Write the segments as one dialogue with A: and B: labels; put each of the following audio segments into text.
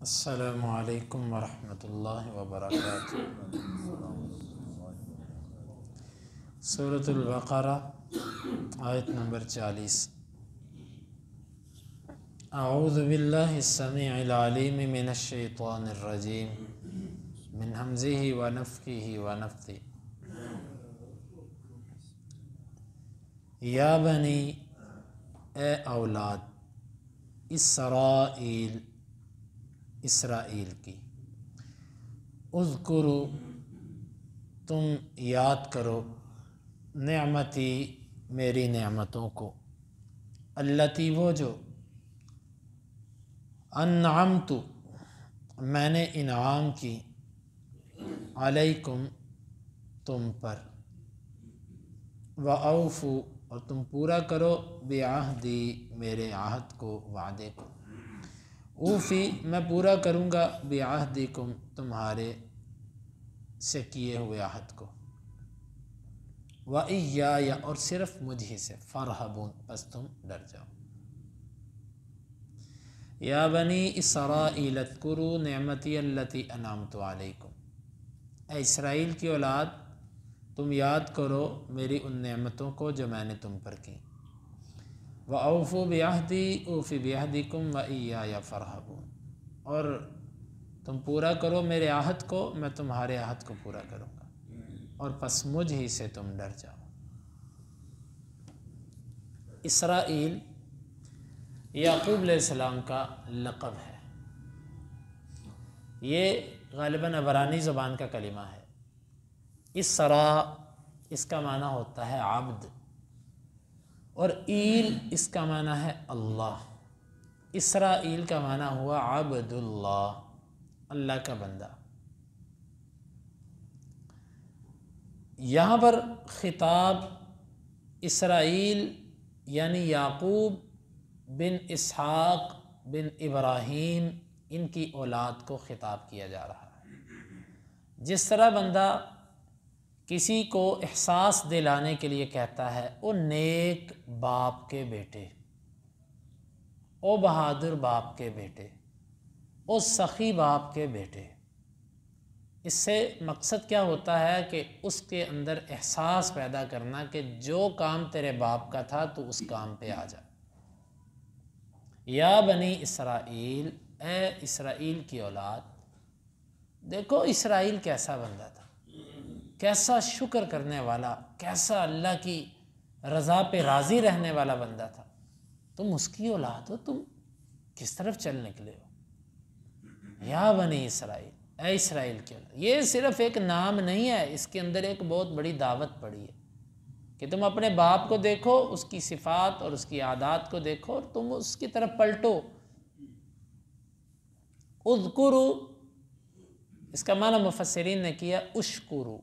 A: السلام علیکم ورحمۃ اللہ وبرکاتہ۔ سورۃ البقرہ آیت نمبر 40۔ اعوذ باللہ السمیع العلیم من الشیطان الرجیم من ہمزہ ونفخہ ونفثہ۔ یا بنی، اے اولاد اسرائیل، اسرائیل کی، اذکرو، تم یاد کرو، نعمتی، میری نعمتوں کو، التی، وہ جو، انعمت، میں نے انعام کی، علیکم، تم پر، وأوفوا، اور تم پورا کرو، بعہدی، میرے عہد کو، وعدے کو، اوفی، میں پورا کروں گا، بعہدکم، تمہارے سے کیے ہوئے عہد کو، وإیایا، اور صرف مجھ ہی سے، فارہبون، بس تم ڈر جاؤ۔ یا بنی اسرائیل اذکروا نعمتی التی انعمت علیکم، اے اسرائیل کی اولاد، تم یاد کرو میری ان نعمتوں کو جو میں نے تم پر کی، وأوفوا بعہدی، اوفی بعہدکم، وإیایا فارہبون، اور تم پورا کرو میرے عہد کو، میں تمہارے عہد کو پورا کروں گا، اور پس مجھ ہی سے تم ڈر جاؤ۔ اسرائیل یعقوب علیہ السلام کا لقب ہے، یہ غالباً عبرانی زبان کا کلمہ ہے۔ اسرا، اس کا معنی ہوتا ہے عبد، اور ایل، اس کا معنی ہے اللہ۔ اسرائیل کا معنی ہوا عبد اللہ، اللہ کا بندہ۔ یہاں پر خطاب اسرائیل یعنی یعقوب بن اسحاق بن ابراہیم، ان کی اولاد کو خطاب کیا جا رہا ہے۔ جس طرح بندہ کسی کو احساس دلانے کے لیے کہتا ہے او نیک باپ کے بیٹے، او بہادر باپ کے بیٹے، او سخی باپ کے بیٹے، اس سے مقصد کیا ہوتا ہے کہ اس کے اندر احساس پیدا کرنا کہ جو کام تیرے باپ کا تھا تو اس کام پہ آ جا۔ یا بنی اسرائیل، اے اسرائیل کی اولاد، دیکھو اسرائیل کیسا بندہ تھا، کیسا شکر کرنے والا، کیسا اللہ کی رضا پہ راضی رہنے والا بندہ تھا۔ تم اس کی اولاد ہو، تم کس طرف چل نکلے ہو؟ یا بنی اسرائیل، اے اسرائیل کی اولاد، یہ صرف ایک نام نہیں ہے، اس کے اندر ایک بہت بڑی دعوت پڑی ہے کہ تم اپنے باپ کو دیکھو، اس کی صفات اور اس کی عادات کو دیکھو، اور تم اس کی طرف پلٹو۔ اذکروا، اس کا معنی مفسرین نے کیا اشکروا،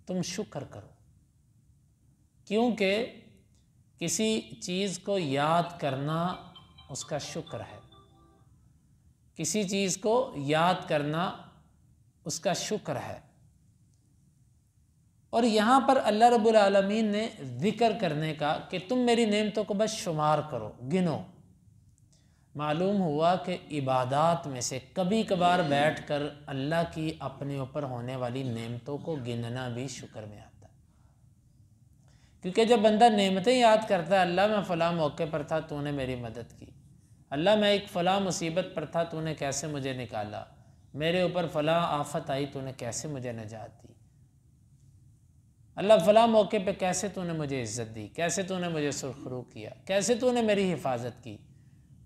A: تم شکر کرو، کیونکہ کسی چیز کو یاد کرنا اس کا شکر ہے، کسی چیز کو یاد کرنا اس کا شکر ہے۔ اور یہاں پر اللہ رب العالمین نے ذکر کرنے کا کہ تم میری نعمتوں کو بس شمار کرو، گنو۔ معلوم ہوا کہ عبادات میں سے کبھی کبھار بیٹھ کر اللہ کی اپنے اوپر ہونے والی نعمتوں کو گننا بھی شکر میں آتا ہے، کیونکہ جب بندہ نعمتیں یاد کرتا ہے، اللہ میں فلاں موقع پر تھا تو نے میری مدد کی، اللہ میں ایک فلاں مصیبت پر تھا تو نے کیسے مجھے نکالا، میرے اوپر فلاں آفت آئی تو نے کیسے مجھے نجات دی، اللہ فلاں موقع پہ کیسے تو نے مجھے عزت دی، کیسے تو نے مجھے سرخرو کیا، کیسے تو نے میری حفاظت کی۔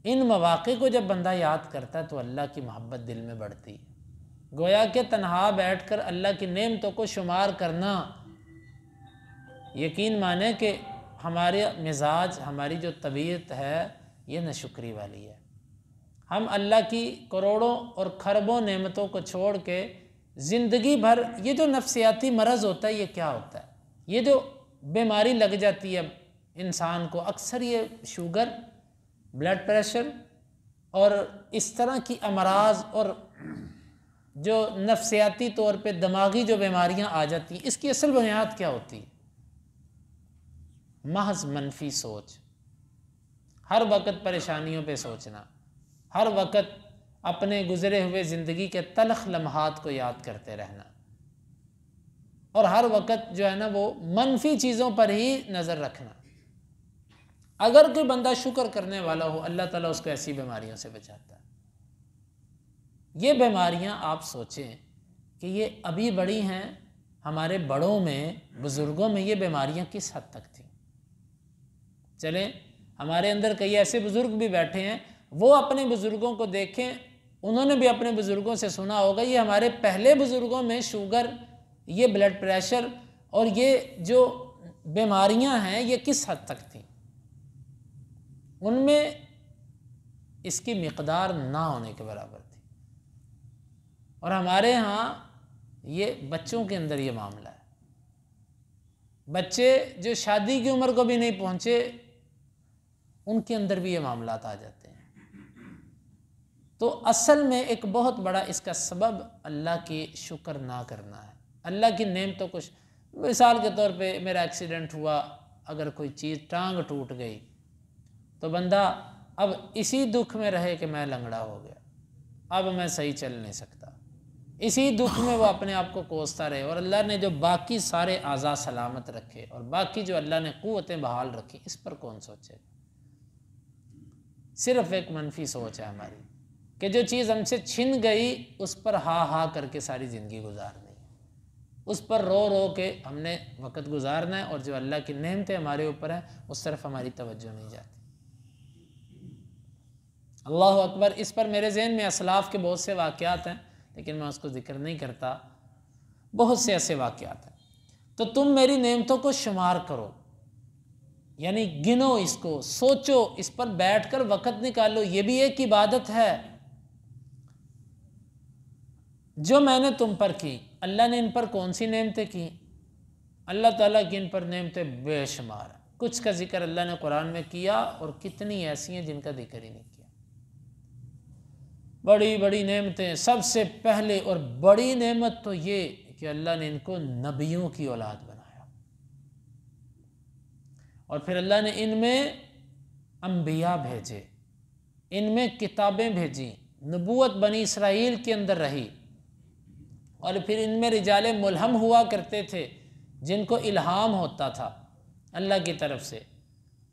A: ان مواقع کو جب بندہ یاد کرتا ہے تو اللہ کی محبت دل میں بڑھتی ہے۔ گویا کہ تنہا بیٹھ کر اللہ کی نعمتوں کو شمار کرنا، یقین مانے کہ ہمارے مزاج، ہماری جو طبیعت ہے یہ ناشکری والی ہے۔ ہم اللہ کی کروڑوں اور کھربوں نعمتوں کو چھوڑ کے زندگی بھر یہ جو نفسیاتی مرض ہوتا ہے، یہ کیا ہوتا ہے، یہ جو بیماری لگ جاتی ہے انسان کو، اکثر یہ شوگر، بلڈ پریشر اور اس طرح کی امراض اور جو نفسیاتی طور پہ دماغی جو بیماریاں آ جاتی ہیں، اس کی اصل بنیاد کیا ہوتی ہے؟ محض منفی سوچ، ہر وقت پریشانیوں پہ سوچنا، ہر وقت اپنے گزرے ہوئے زندگی کے تلخ لمحات کو یاد کرتے رہنا، اور ہر وقت جو ہے نا وہ منفی چیزوں پر ہی نظر رکھنا۔ اگر کوئی بندہ شکر کرنے والا ہو، اللہ تعالیٰ اس کو ایسی بیماریوں سے بچاتا ہے۔ یہ بیماریاں آپ سوچیں کہ یہ ابھی بڑی ہیں، ہمارے بڑوں میں، بزرگوں میں یہ بیماریاں کس حد تک تھیں؟ چلیں ہمارے اندر کئی ایسے بزرگ بھی بیٹھے ہیں، وہ اپنے بزرگوں کو دیکھیں، انہوں نے بھی اپنے بزرگوں سے سنا ہوگا، یہ ہمارے پہلے بزرگوں میں شوگر، یہ بلڈ پریشر اور یہ جو بیماریاں ہیں یہ کس حد تک تھیں؟ ان میں اس کی مقدار نہ ہونے کے برابر تھی، اور ہمارے ہاں یہ بچوں کے اندر یہ معاملہ ہے۔ بچے جو شادی کی عمر کو بھی نہیں پہنچے، ان کے اندر بھی یہ معاملات آ جاتے ہیں۔ تو اصل میں ایک بہت بڑا اس کا سبب اللہ کی شکر نہ کرنا ہے، اللہ کی نعمتوں کو۔ مثال کے طور پہ میرا ایکسیڈنٹ ہوا، اگر کوئی چیز ٹانگ ٹوٹ گئی تو بندہ اب اسی دکھ میں رہے کہ میں لنگڑا ہو گیا، اب میں صحیح چل نہیں سکتا، اسی دکھ میں وہ اپنے آپ کو کوستا رہے، اور اللہ نے جو باقی سارے اعضاء سلامت رکھے اور باقی جو اللہ نے قوتیں بحال رکھی، اس پر کون سوچے؟ صرف ایک منفی سوچ ہے ہماری کہ جو چیز ہم سے چھن گئی اس پر ہا ہا کر کے ساری زندگی گزارنی ہے، اس پر رو رو کے ہم نے وقت گزارنا ہے، اور جو اللہ کی نعمتیں ہمارے اوپر ہیں اس طرف ہماری توجہ نہیں جاتی۔ اللہ اکبر۔ اس پر میرے ذہن میں اسلاف کے بہت سے واقعات ہیں، لیکن میں اس کو ذکر نہیں کرتا، بہت سے ایسے واقعات ہیں۔ تو تم میری نعمتوں کو شمار کرو، یعنی گنو، اس کو سوچو، اس پر بیٹھ کر وقت نکالو، یہ بھی ایک عبادت ہے جو میں نے تم پر کی۔ اللہ نے ان پر کون سی نعمتیں کی؟ اللہ تعالیٰ کی ان پر نعمتیں بے شمار ہیں، کچھ کا ذکر اللہ نے قرآن میں کیا اور کتنی ایسی ہیں جن کا ذکر ہی نہیں کیا۔ بڑی بڑی نعمتیں، سب سے پہلے اور بڑی نعمت تو یہ کہ اللہ نے ان کو نبیوں کی اولاد بنایا، اور پھر اللہ نے ان میں انبیاء بھیجے، ان میں کتابیں بھیجی، نبوت بنی اسرائیل کے اندر رہی، اور پھر ان میں رجال ملہم ہوا کرتے تھے جن کو الہام ہوتا تھا اللہ کی طرف سے،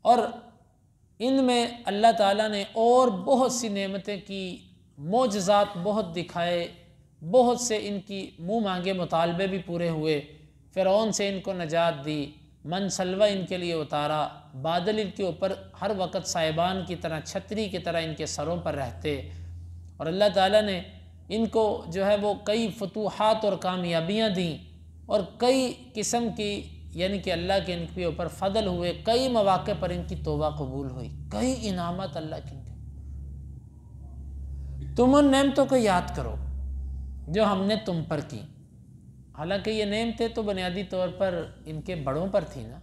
A: اور ان میں اللہ تعالیٰ نے اور بہت سی نعمتیں کی، معجزات بہت دکھائے، بہت سے ان کی منہ مانگے مطالبے بھی پورے ہوئے، فرعون سے ان کو نجات دی، من سلوہ ان کے لیے اتارا، بادل ان کے اوپر ہر وقت صاحبان کی طرح، چھتری کی طرح ان کے سروں پر رہتے، اور اللہ تعالیٰ نے ان کو جو ہے وہ کئی فتوحات اور کامیابیاں دیں، اور کئی قسم کی، یعنی کہ اللہ کے ان کے اوپر فضل ہوئے، کئی مواقع پر ان کی توبہ قبول ہوئی، کئی انعامات اللہ کے۔ تم ان نعمتوں کو یاد کرو جو ہم نے تم پر کی۔ حالانکہ یہ نعمتیں تو بنیادی طور پر ان کے بڑوں پر تھی نا،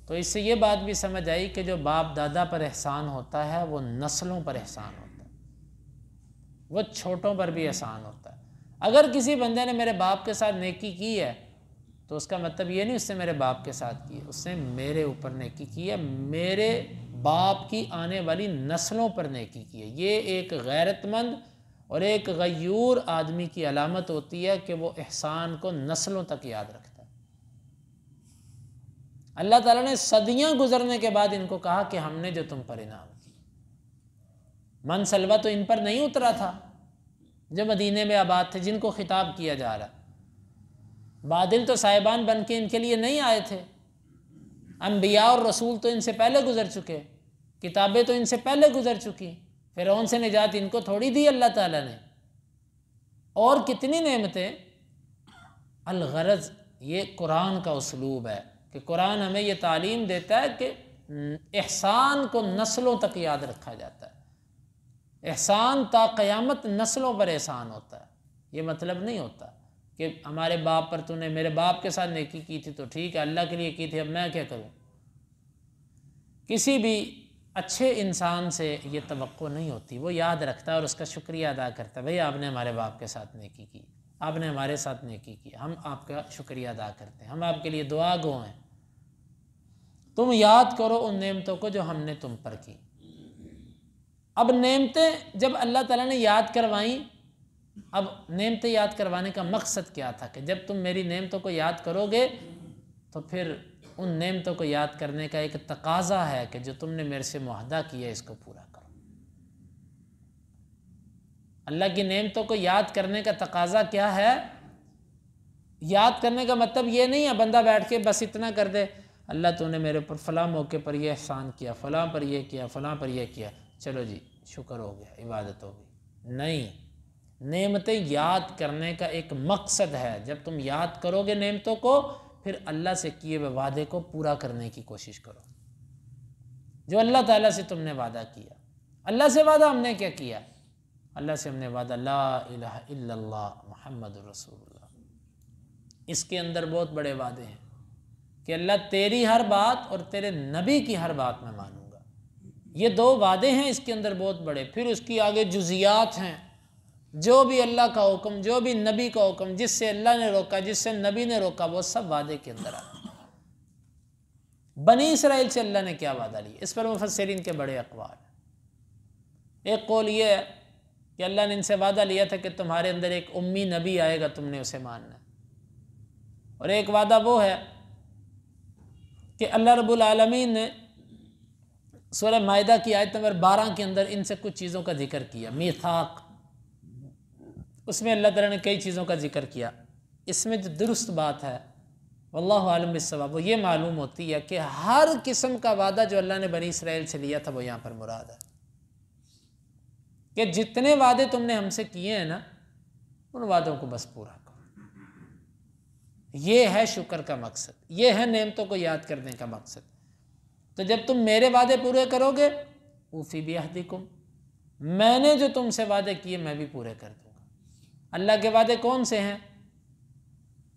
A: تو اس سے یہ بات بھی سمجھ آئی کہ جو باپ دادا پر احسان ہوتا ہے وہ نسلوں پر احسان ہوتا ہے، وہ چھوٹوں پر بھی احسان ہوتا ہے۔ اگر کسی بندے نے میرے باپ کے ساتھ نیکی کی ہے تو اس کا مطلب یہ نہیں اس نے میرے باپ کے ساتھ کی ہے، اس نے میرے اوپر نیکی کی ہے، میرے باپ کی آنے والی نسلوں پر نیکی کی ہے۔ یہ ایک غیرت مند اور ایک غیور آدمی کی علامت ہوتی ہے کہ وہ احسان کو نسلوں تک یاد رکھتا ہے۔ اللہ تعالیٰ نے صدیاں گزرنے کے بعد ان کو کہا کہ ہم نے جو تم پر انعام کی۔ من سلوہ تو ان پر نہیں اترا تھا جو مدینے میں آباد تھے، جن کو خطاب کیا جا رہا، بادل تو صاحبان بن کے ان کے لیے نہیں آئے تھے، انبیاء اور رسول تو ان سے پہلے گزر چکے، کتابیں تو ان سے پہلے گزر چکی، فرعون سے نجات ان کو تھوڑی دی اللہ تعالیٰ نے، اور کتنی نعمتیں۔ الغرض یہ قرآن کا اسلوب ہے کہ قرآن ہمیں یہ تعلیم دیتا ہے کہ احسان کو نسلوں تک یاد رکھا جاتا ہے، احسان تا قیامت نسلوں پر احسان ہوتا ہے۔ یہ مطلب نہیں ہوتا کہ ہمارے باپ پر تو نے میرے باپ کے ساتھ نیکی کی تھی تو ٹھیک ہے، اللہ کے لیے کی تھی، اب میں کیا کروں۔ کسی بھی اچھے انسان سے یہ توقع نہیں ہوتی، وہ یاد رکھتا ہے اور اس کا شکریہ ادا کرتا ہے، بھئی آپ نے ہمارے باپ کے ساتھ نیکی کی، آپ نے ہمارے ساتھ نیکی کی، ہم آپ کا شکریہ ادا کرتے ہیں، ہم آپ کے لیے دعا گو ہیں۔ تم یاد کرو ان نعمتوں کو جو ہم نے تم پر کی۔ اب نعمتیں جب اللہ تعالیٰ نے یاد کروائیں، اب نعمتیں یاد کروانے کا مقصد کیا تھا کہ جب تم میری نعمتوں کو یاد کرو گے تو پھر ان نعمتوں کو یاد کرنے کا ایک تقاضا ہے کہ جو تم نے میرے سے معاہدہ کیا ہے اس کو پورا کرو۔ اللہ کی نعمتوں کو یاد کرنے کا تقاضا کیا ہے؟ یاد کرنے کا مطلب یہ نہیں ہے بندہ بیٹھ کے بس اتنا کر دے، اللہ تو نے میرے اوپر فلاں موقع پر یہ احسان کیا، فلاں پر یہ کیا، فلاں پر یہ کیا، چلو جی شکر ہو گیا، عبادت ہو گئی۔ نہیں، نعمتیں یاد کرنے کا ایک مقصد ہے۔ جب تم یاد کرو گے نعمتوں کو، پھر اللہ سے کیے ہوئے وعدے کو پورا کرنے کی کوشش کرو، جو اللہ تعالیٰ سے تم نے وعدہ کیا۔ اللہ سے وعدہ ہم نے کیا کیا؟ اللہ سے ہم نے وعدہ لا الہ الا اللہ محمد رسول اللہ۔ اس کے اندر بہت بڑے وعدے ہیں کہ اللہ تیری ہر بات اور تیرے نبی کی ہر بات میں مانوں گا۔ یہ دو وعدے ہیں اس کے اندر بہت بڑے۔ پھر اس کی آگے جزیات ہیں، جو بھی اللہ کا حکم، جو بھی نبی کا حکم، جس سے اللہ نے روکا، جس سے نبی نے روکا، وہ سب وعدے کے اندر آتے ہیں۔ بنی اسرائیل سے اللہ نے کیا وعدہ لیا؟ اس پر مفسرین کے بڑے اقوال ہیں۔ ایک قول یہ ہے کہ اللہ نے ان سے وعدہ لیا تھا کہ تمہارے اندر ایک امی نبی آئے گا، تم نے اسے ماننا ہے۔ اور ایک وعدہ وہ ہے کہ اللہ رب العالمین نے سورہ مائدہ کی آیت نمبر 12 کے اندر ان سے کچھ چیزوں کا ذکر کیا، میثاق، اس میں اللہ تعالیٰ نے کئی چیزوں کا ذکر کیا۔ اس میں جو درست بات ہے واللہ عالم بالصواب، وہ یہ معلوم ہوتی ہے کہ ہر قسم کا وعدہ جو اللہ نے بنی اسرائیل سے لیا تھا وہ یہاں پر مراد ہے، کہ جتنے وعدے تم نے ہم سے کیے ہیں نا، ان وعدوں کو بس پورا کرو۔ یہ ہے شکر کا مقصد، یہ ہے نعمتوں کو یاد کرنے کا مقصد۔ تو جب تم میرے وعدے پورے کرو گے، اوفی بعہدکم، میں نے جو تم سے وعدے کیے میں بھی پورے کر دوں گا۔ اللہ کے وعدے کون سے ہیں؟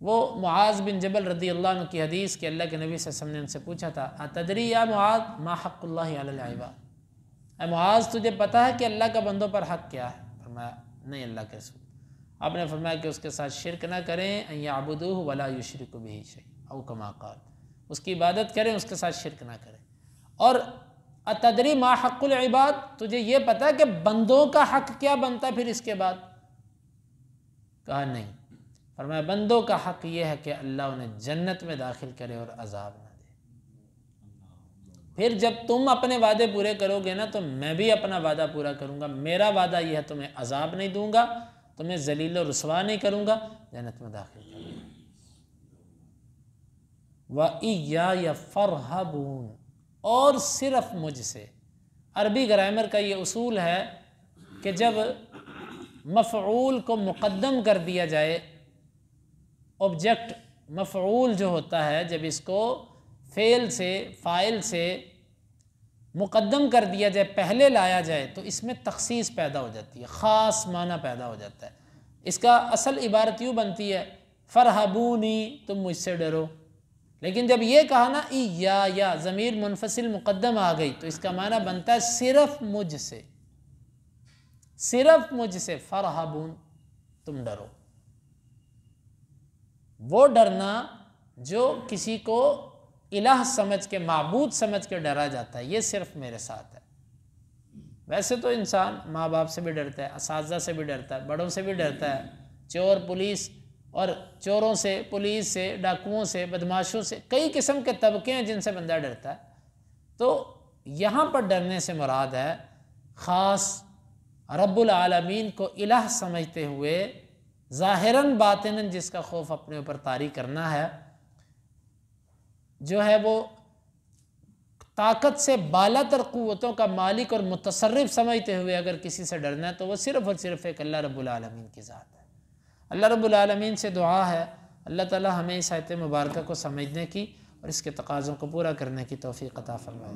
A: وہ معاذ بن جبل رضی اللہ عنہ کی حدیث کہ اللہ کے نبی صلی اللہ علیہ وسلم نے ان سے پوچھا تھا، اتدری یا معاذ ما حق اللہ علی العباد، اے معاذ تجھے پتہ ہے کہ اللہ کا بندوں پر حق کیا ہے؟ فرمایا نہیں اللہ کے رسول۔ آپ نے فرمایا کہ اس کے ساتھ شرک نہ کریں، ان یعبدوہ ولا یشرکوا بہ شیئا او کما قال، اس کی عبادت کریں، اس کے ساتھ شرک نہ کریں۔ اور اتدری ما حق العباد، تجھے یہ پتہ ہے کہ بندوں کا حق کیا بنتا ہے پھر اس کے بعد؟ کہا نہیں۔ فرمایا بندوں کا حق یہ ہے کہ اللہ انہیں جنت میں داخل کرے اور عذاب نہ دے۔ پھر جب تم اپنے وعدے پورے کرو گے نا تو میں بھی اپنا وعدہ پورا کروں گا۔ میرا وعدہ یہ ہے تمہیں عذاب نہیں دوں گا، تمہیں ذلیل و رسوا نہیں کروں گا، جنت میں داخل کروں گا۔ وَإِيَّايَ فَارْهَبُونِ، اور صرف مجھ سے۔ عربی گرامر کا یہ اصول ہے کہ جب مفعول کو مقدم کر دیا جائے، آبجیکٹ مفعول جو ہوتا ہے جب اس کو فعل سے، فاعل سے مقدم کر دیا جائے، پہلے لایا جائے، تو اس میں تخصیص پیدا ہو جاتی ہے، خاص معنی پیدا ہو جاتا ہے۔ اس کا اصل عبارت یوں بنتی ہے فرحبونی، تم مجھ سے ڈرو۔ لیکن جب یہ کہا نا یا ضمیر منفصل مقدم آ گئی تو اس کا معنی بنتا ہے صرف مجھ سے، صرف مجھ سے، فرحبون، تم ڈرو۔ وہ ڈرنا جو کسی کو الہ سمجھ کے، معبود سمجھ کے ڈرا جاتا ہے، یہ صرف میرے ساتھ ہے۔ ویسے تو انسان ماں باپ سے بھی ڈرتا ہے، اساتذہ سے بھی ڈرتا ہے، بڑوں سے بھی ڈرتا ہے، چور پولیس اور چوروں سے، پولیس سے، ڈاکوؤں سے، بدماشوں سے، کئی قسم کے طبقے ہیں جن سے بندہ ڈرتا ہے۔ تو یہاں پر ڈرنے سے مراد ہے خاص رب العالمین کو الہ سمجھتے ہوئے ظاہراً باطناً جس کا خوف اپنے اوپر طاری کرنا ہے، جو ہے وہ طاقت سے بالا تر قوتوں کا مالک اور متصرف سمجھتے ہوئے اگر کسی سے ڈرنا ہے تو وہ صرف اور صرف ایک اللہ رب العالمین کی ذات ہے۔ اللہ رب العالمین سے دعا ہے اللہ تعالی ہمیں اس آیت مبارکہ کو سمجھنے کی اور اس کے تقاضوں کو پورا کرنے کی توفیق عطا فرمائے۔